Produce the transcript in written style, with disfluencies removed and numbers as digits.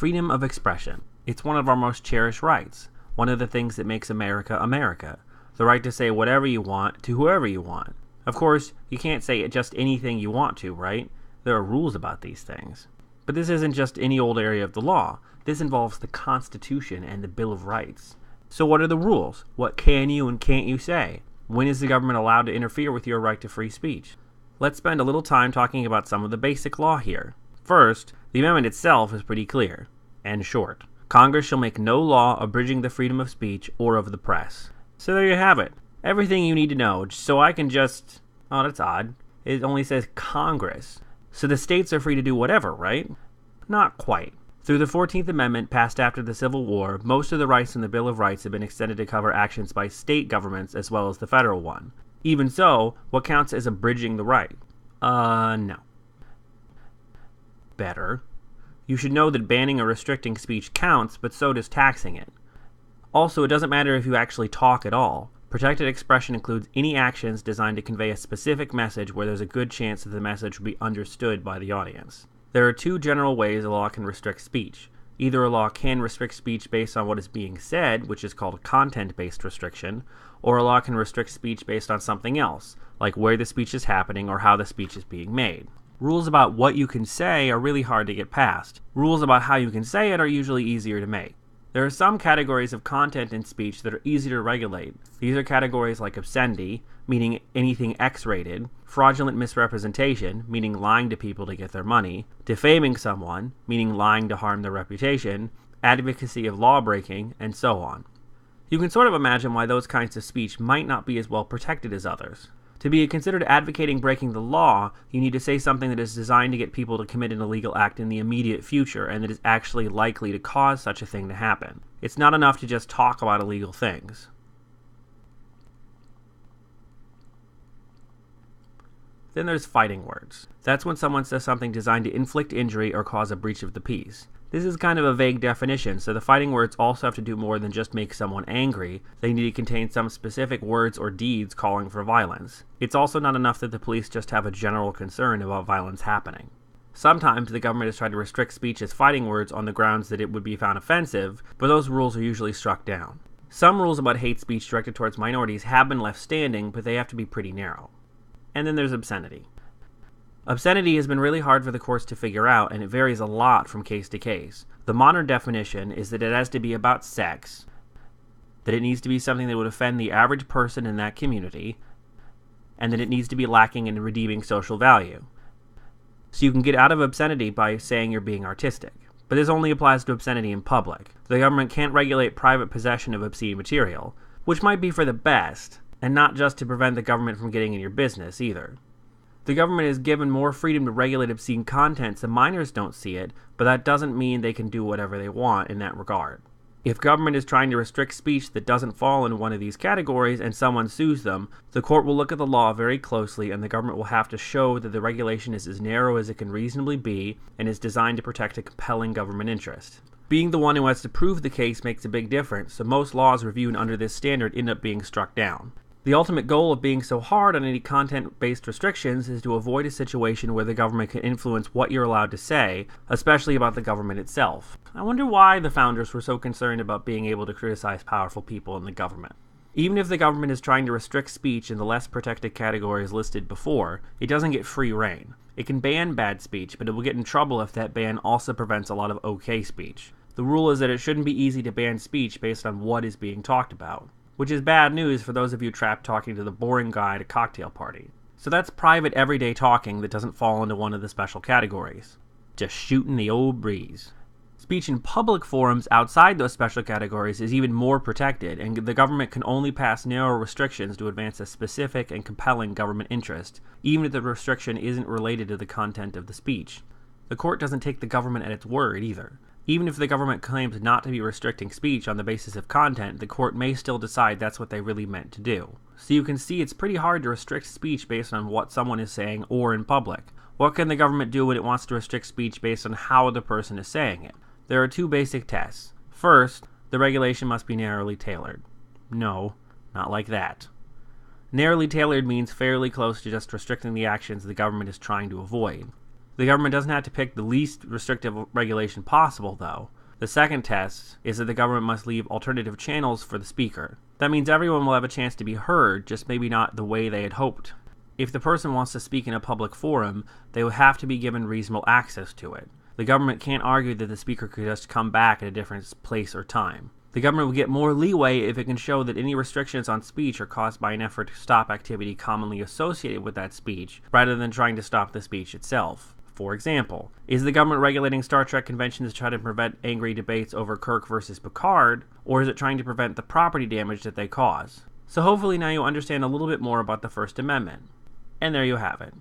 freedom of expression. It's one of our most cherished rights. One of the things that makes America, America. The right to say whatever you want to whoever you want. Of course, you can't say just anything you want to, right? There are rules about these things. But this isn't just any old area of the law. This involves the Constitution and the Bill of Rights. So what are the rules? What can you and can't you say? When is the government allowed to interfere with your right to free speech? Let's spend a little time talking about some of the basic law here. First, the amendment itself is pretty clear and short. Congress shall make no law abridging the freedom of speech or of the press. So there you have it. Everything you need to know. So I can just... Oh, that's odd. It only says Congress. So the states are free to do whatever, right? Not quite. Through the 14th Amendment passed after the Civil War, most of the rights in the Bill of Rights have been extended to cover actions by state governments as well as the federal one. Even so, what counts as abridging the right? No. Better. You should know that banning or restricting speech counts, but so does taxing it. Also, it doesn't matter if you actually talk at all. Protected expression includes any actions designed to convey a specific message where there's a good chance that the message will be understood by the audience. There are two general ways a law can restrict speech. Either a law can restrict speech based on what is being said, which is called content-based restriction, or a law can restrict speech based on something else, like where the speech is happening or how the speech is being made. Rules about what you can say are really hard to get past. Rules about how you can say it are usually easier to make. There are some categories of content in speech that are easy to regulate. These are categories like obscenity, meaning anything X-rated, fraudulent misrepresentation, meaning lying to people to get their money, defaming someone, meaning lying to harm their reputation, advocacy of law breaking, and so on. You can sort of imagine why those kinds of speech might not be as well protected as others. To be considered advocating breaking the law, you need to say something that is designed to get people to commit an illegal act in the immediate future and that is actually likely to cause such a thing to happen. It's not enough to just talk about illegal things. Then there's fighting words. That's when someone says something designed to inflict injury or cause a breach of the peace. This is kind of a vague definition, so the fighting words also have to do more than just make someone angry. They need to contain some specific words or deeds calling for violence. It's also not enough that the police just have a general concern about violence happening. Sometimes the government has tried to restrict speech as fighting words on the grounds that it would be found offensive, but those rules are usually struck down. Some rules about hate speech directed towards minorities have been left standing, but they have to be pretty narrow. And then there's obscenity. Obscenity has been really hard for the courts to figure out, and it varies a lot from case to case. The modern definition is that it has to be about sex, that it needs to be something that would offend the average person in that community, and that it needs to be lacking in redeeming social value. So you can get out of obscenity by saying you're being artistic. But this only applies to obscenity in public. The government can't regulate private possession of obscene material, which might be for the best, and not just to prevent the government from getting in your business either. The government is given more freedom to regulate obscene content so minors don't see it, but that doesn't mean they can do whatever they want in that regard. If government is trying to restrict speech that doesn't fall in one of these categories and someone sues them, the court will look at the law very closely and the government will have to show that the regulation is as narrow as it can reasonably be and is designed to protect a compelling government interest. Being the one who has to prove the case makes a big difference, so most laws reviewed under this standard end up being struck down. The ultimate goal of being so hard on any content-based restrictions is to avoid a situation where the government can influence what you're allowed to say, especially about the government itself. I wonder why the founders were so concerned about being able to criticize powerful people in the government. Even if the government is trying to restrict speech in the less protected categories listed before, it doesn't get free rein. It can ban bad speech, but it will get in trouble if that ban also prevents a lot of okay speech. The rule is that it shouldn't be easy to ban speech based on what is being talked about. Which is bad news for those of you trapped talking to the boring guy at a cocktail party. So that's private everyday talking that doesn't fall into one of the special categories. Just shooting the old breeze. Speech in public forums outside those special categories is even more protected, and the government can only pass narrow restrictions to advance a specific and compelling government interest, even if the restriction isn't related to the content of the speech. The court doesn't take the government at its word either. Even if the government claims not to be restricting speech on the basis of content, the court may still decide that's what they really meant to do. So you can see it's pretty hard to restrict speech based on what someone is saying or in public. What can the government do when it wants to restrict speech based on how the person is saying it? There are two basic tests. First, the regulation must be narrowly tailored. No, not like that. Narrowly tailored means fairly close to just restricting the actions the government is trying to avoid. The government doesn't have to pick the least restrictive regulation possible, though. The second test is that the government must leave alternative channels for the speaker. That means everyone will have a chance to be heard, just maybe not the way they had hoped. If the person wants to speak in a public forum, they will have to be given reasonable access to it. The government can't argue that the speaker could just come back at a different place or time. The government will get more leeway if it can show that any restrictions on speech are caused by an effort to stop activity commonly associated with that speech, rather than trying to stop the speech itself. For example, is the government regulating Star Trek conventions to try to prevent angry debates over Kirk versus Picard, or is it trying to prevent the property damage that they cause? So hopefully now you understand a little bit more about the First Amendment. And there you have it.